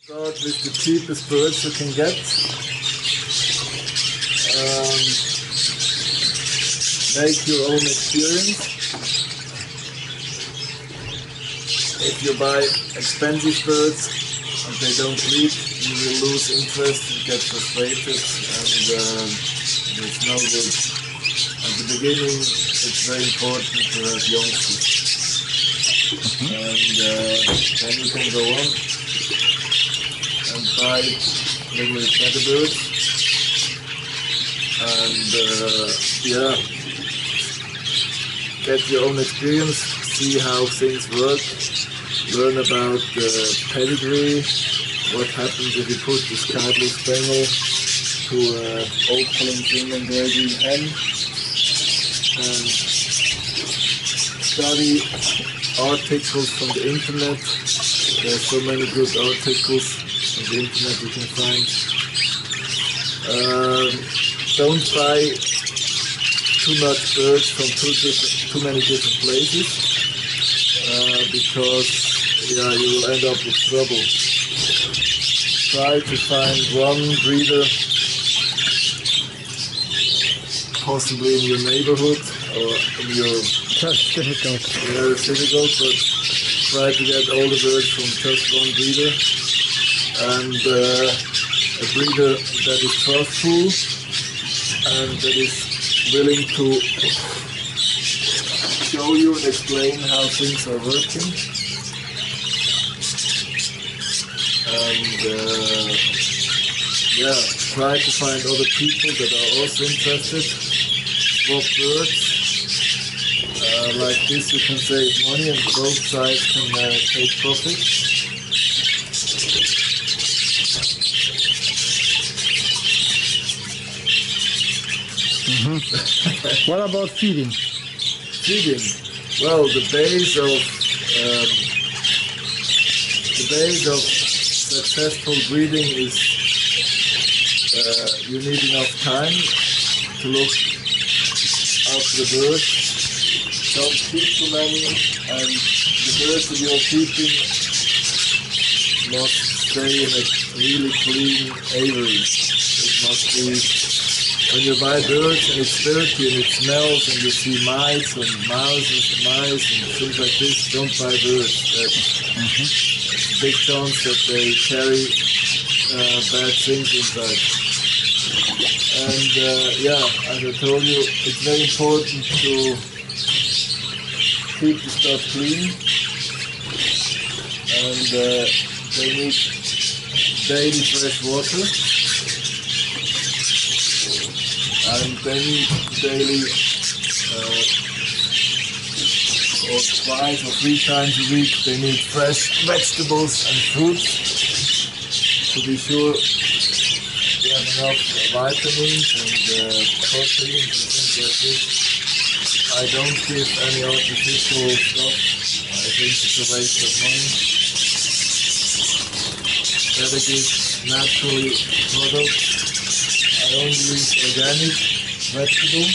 Start with the cheapest birds you can get. Make your own experience. If you buy expensive birds and they don't breed, you will lose interest and get frustrated, and it's no good. At the beginning, it's very important to have youngsters, and then you can go on and buy little feather birds, and get your own experience, see how things work, learn about the pedigree, what happens if you put the sky blue spaniel to an Oakland England Derby hen, and study articles from the internet. There's so many good articles on the internet you can find. Don't buy too much birds from too many different places, because you will end up with trouble. Try to find one breeder, possibly in your neighborhood or in your... That's difficult. Yeah, it's difficult, but try to get all the birds from just one breeder, and a breeder that is trustful and that is willing to show you and explain how things are working. And try to find other people that are also interested. Swap birds. Like this you can save money and both sides can take profit. What about feeding? Feeding. Well, the base of successful breeding is you need enough time to look after the birds. Don't keep too many, and the birds that you're keeping must stay in a really clean aviary. It must be, when you buy birds and it's dirty and it smells and you see mice and mice and things like this, don't buy birds. There's a big chance that they carry bad things inside. And as I told you, it's very important to keep the stuff clean, and they need daily fresh water, and they need daily or twice or 3 times a week they need fresh vegetables and fruits to be sure they have enough vitamins and proteins and things like this. I don't give any artificial stuff. I think it's a waste of money. Better give naturally products. I only use organic vegetable.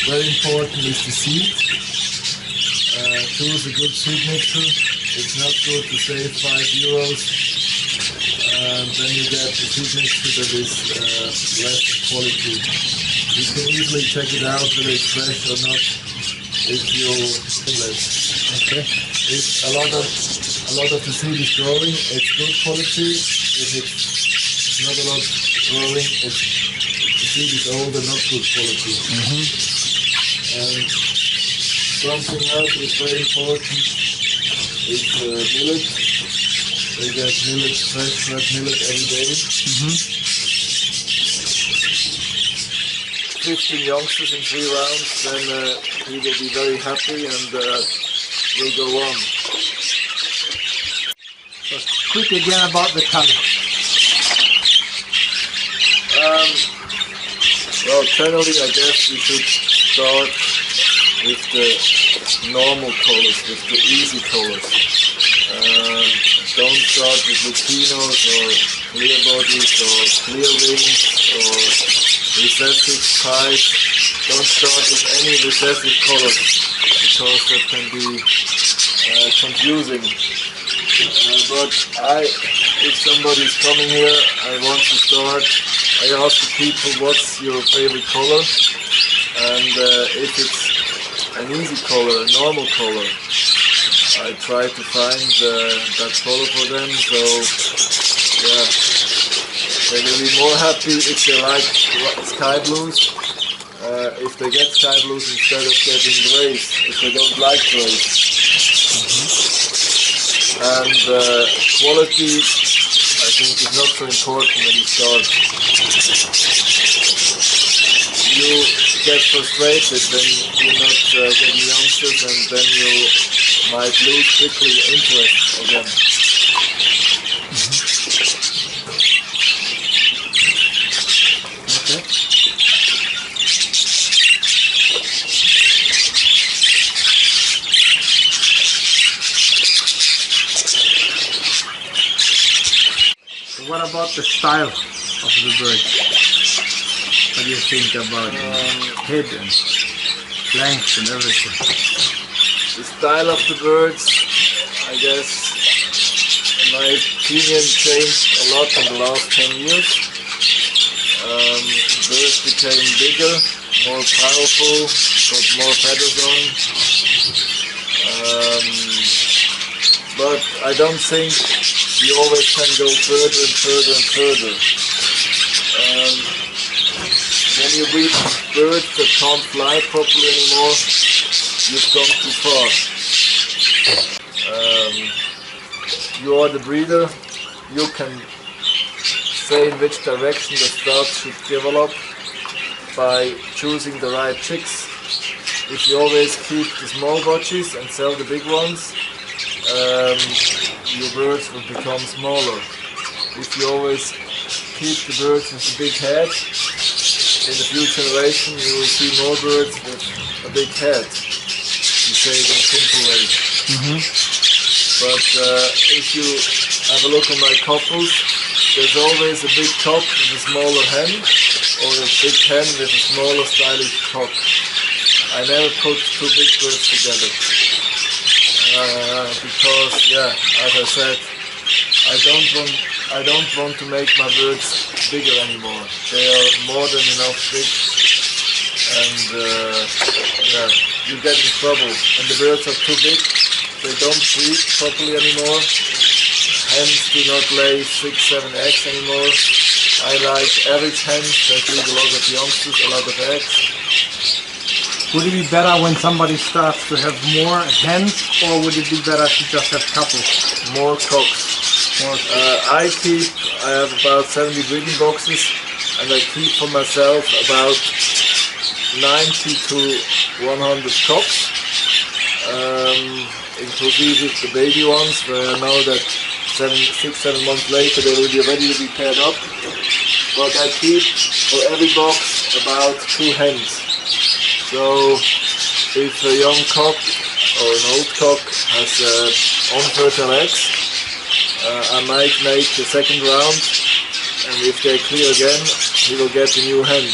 Very important is the seed. Choose a good seed mixer. It's not good to save €5. And then you get the seed mixture that is less quality. You can easily check it out whether it's fresh or not if you less. Okay. If a lot of the seed is growing, it's good quality. If it's not a lot growing, the seed is old and not good quality. And something else is very important is millet. They get millet, fresh red millet every day. 15 youngsters in 3 rounds, then he will be very happy and will go on. So quick again about the color. Well, generally I guess we should start with the normal colors, with the easy colors. Don't start with Lutinos or clear bodies or clear wings or recessive pies. Don't start with any recessive colors because that can be confusing. But if somebody is coming here, I want to start, I ask the people what's your favorite color, and if it's an easy color, a normal color, I try to find that color for them. So yeah, they will be more happy if they like sky blues, if they get sky blues instead of getting grays, if they don't like grays. And quality, I think, is not so important when you start. You get frustrated when you're not getting youngsters, and then you might lose quickly interest again. Okay. So what about the style of the bird? What do you think about head and length and everything? The style of the birds, I guess, in my opinion, changed a lot in the last 10 years. Birds became bigger, more powerful, got more feathers on. But I don't think you always can go further and further and further. When you breed birds that can't fly properly anymore, you've gone too far. You are the breeder, you can say in which direction the stock should develop by choosing the right chicks. If you always keep the small budgies and sell the big ones, your birds will become smaller. If you always keep the birds with the big head, in the future generation you will see more birds with a big head. You say it in a simple way. But if you have a look at my couples, there's always a big cock with a smaller hen, or a big hen with a smaller stylish cock. I never put 2 big birds together. Because, yeah, as I said, I don't want to make my birds bigger anymore. They are more than enough big, and yeah, you get in trouble. When the birds are too big, they don't breed properly anymore. Hens do not lay 6-7 eggs anymore. I like average hens that leave a lot of youngsters, a lot of eggs. Would it be better when somebody starts to have more hens, or would it be better to just have couples? More cocks. I have about 70 breeding boxes, and I keep for myself about 90 to 100 cocks, inclusive the baby ones, where I know that 6-7 months later they will be ready to be paired up. But I keep for every box about 2 hens. So if a young cock or an old cock has unfertile eggs, I might make the second round, and if they clear again, he will get a new hen.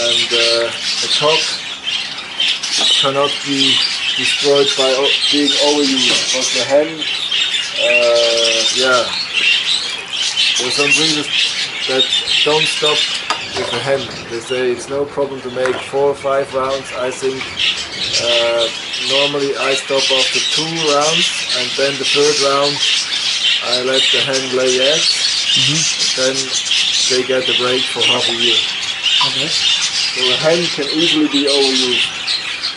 And a cock cannot be destroyed by being overused, but the hen, yeah, there's some breeders that don't stop with the hen. They say it's no problem to make 4 or 5 rounds. I think normally I stop after 2 rounds, and then the 3rd round I let the hen lay eggs. Then they get a break for half a year. Okay. So a hen can easily be overused.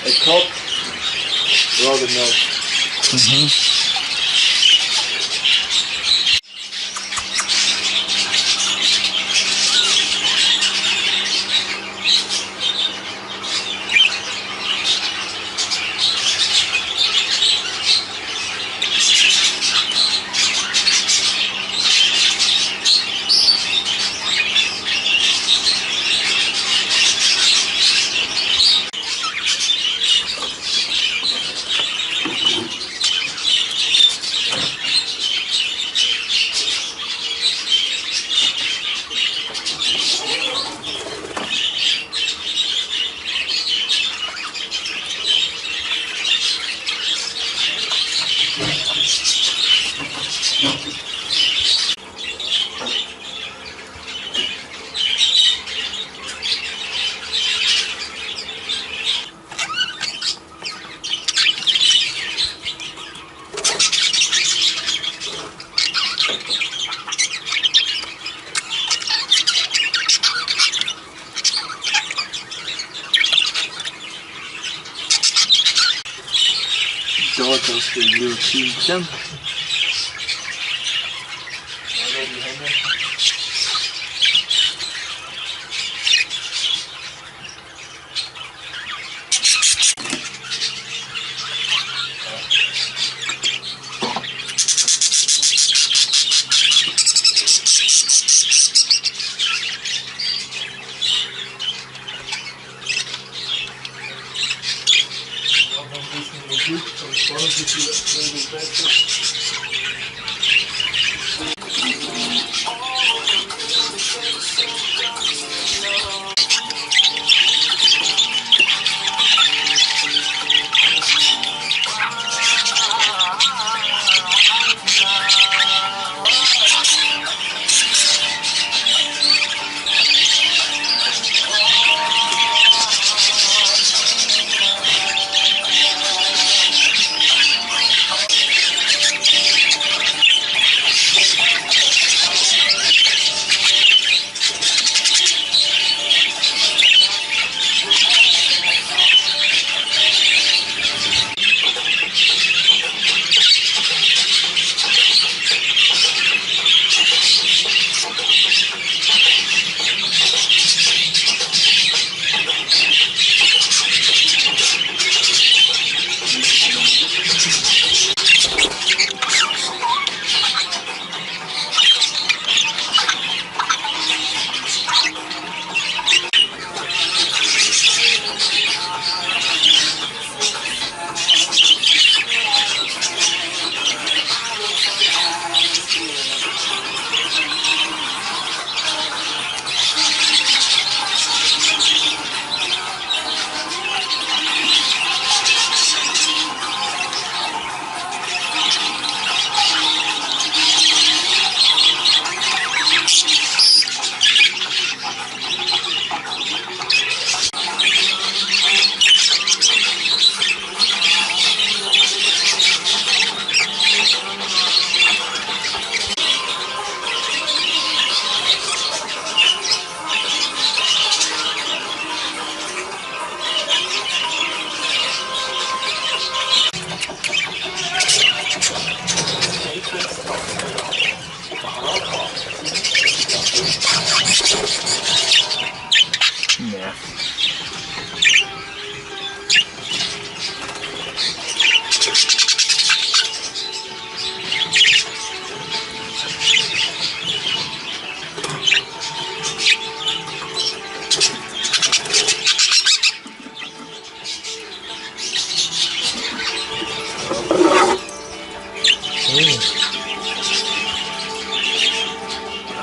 A cock, rather not. short of the European camp.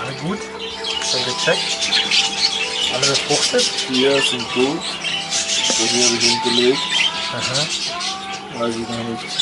Alle gut? Schon gecheckt? Alle befruchtet? Ja, sind gut. Das habe ich hinterlegt. Aha. Weiß ich noch nicht.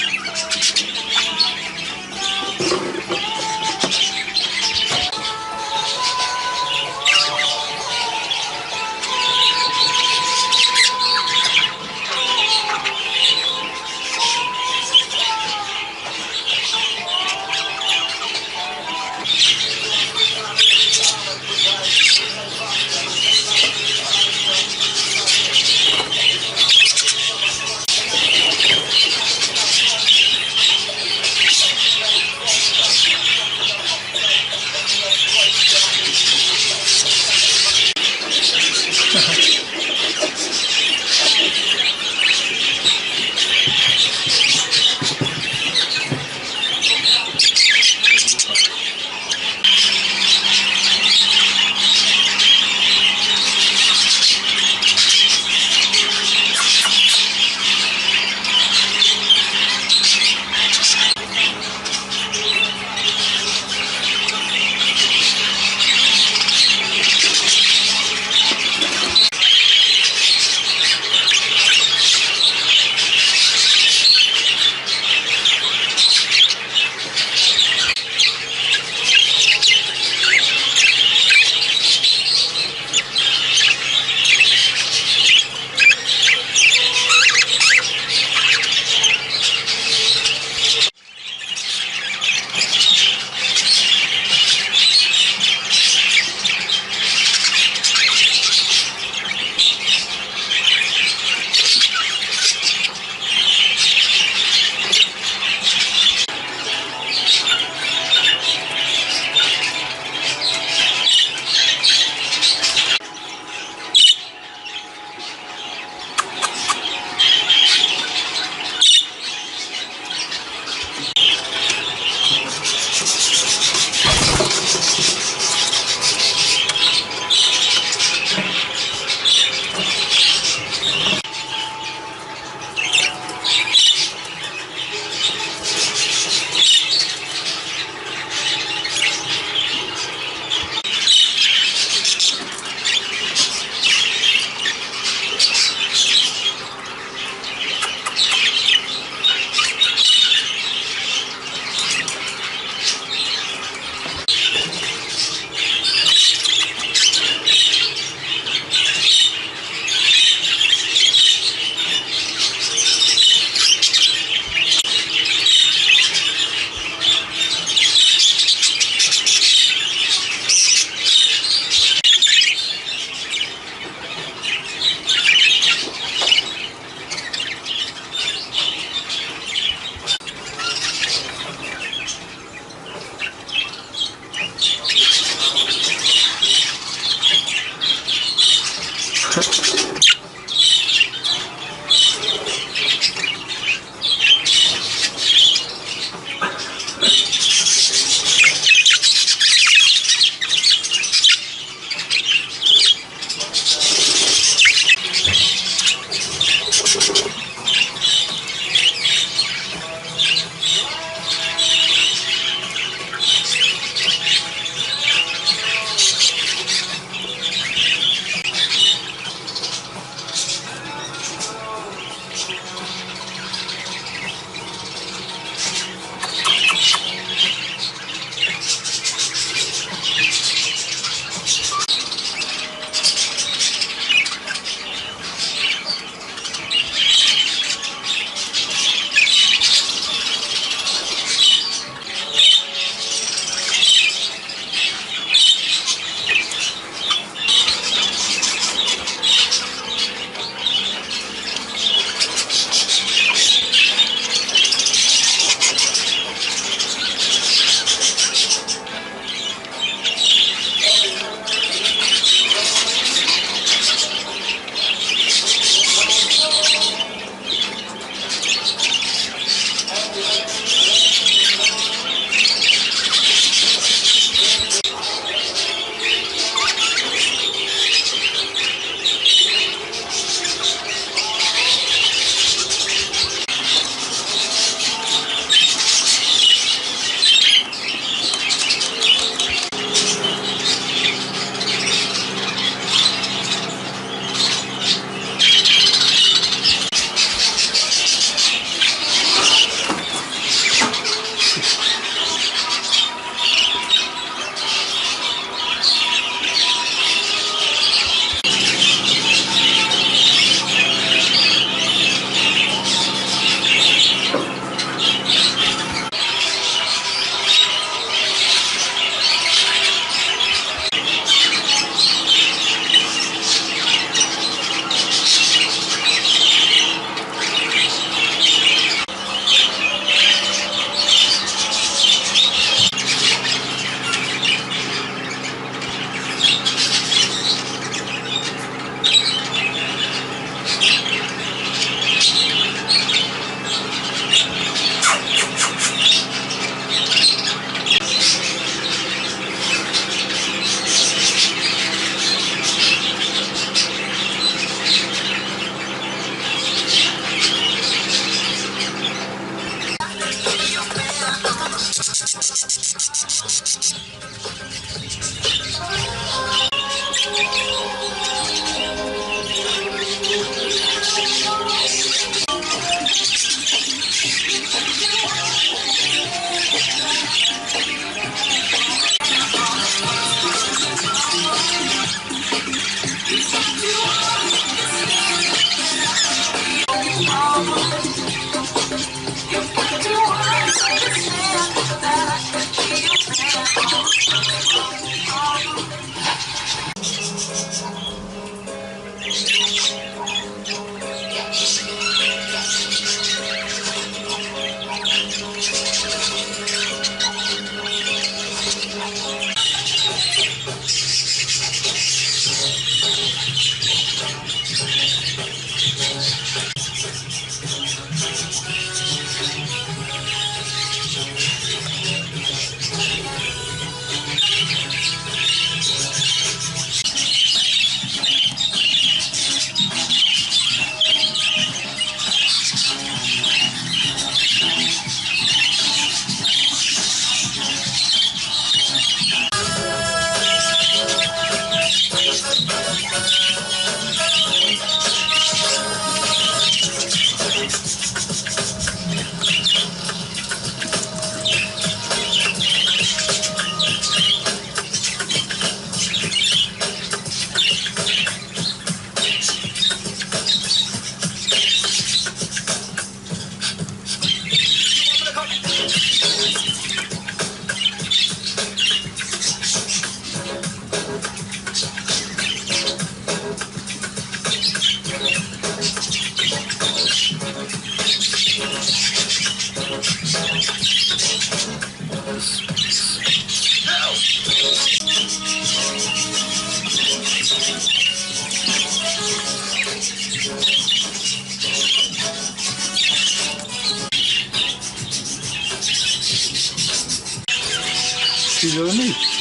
wieso nicht?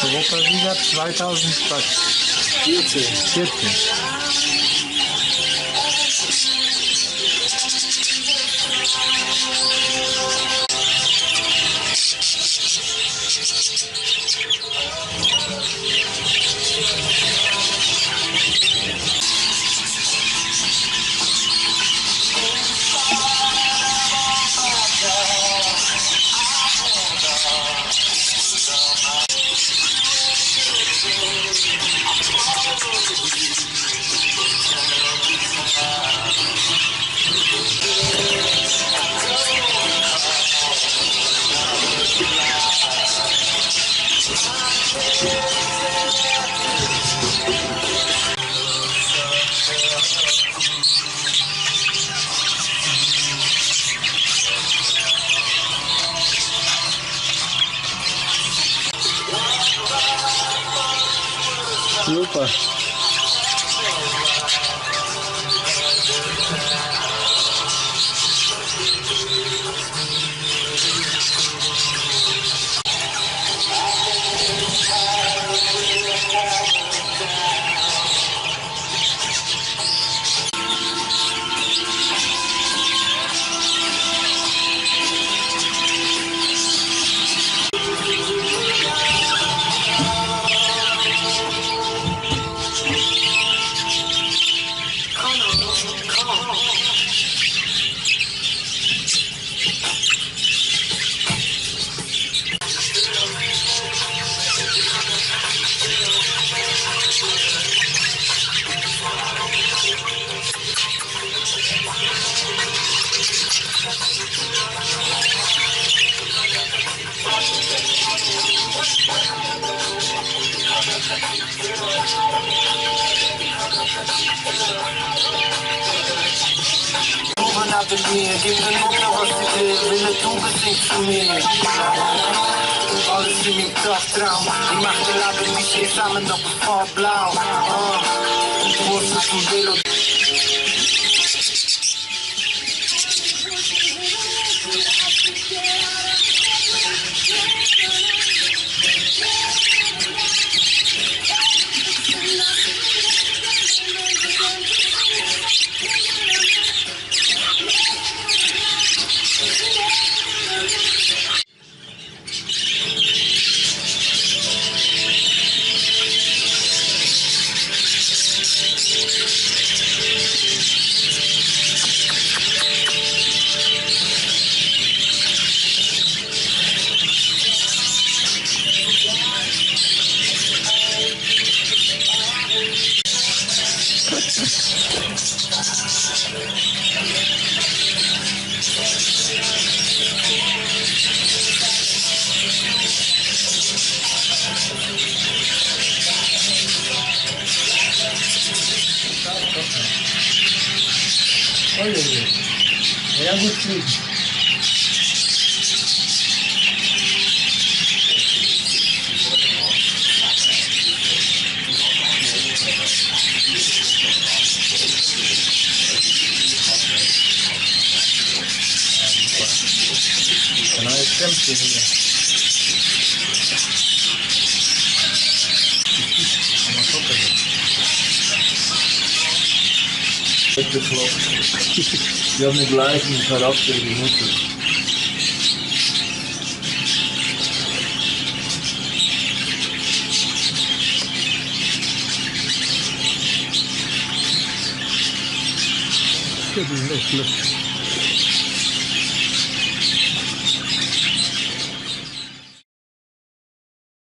Europasieger 2014. Super. Gib mir Mutter, was sie will, Wille, du bist nicht zu mir. Alles in mijn krachtraum, die macht de laden niet meer samen op het val blauw. Het wordt zo veel. Olha aí, é a gostoso. Não é sempre assim. Uma sopa. Die haben den gleichen Charakter wie Mutter. Das ist echt lustig.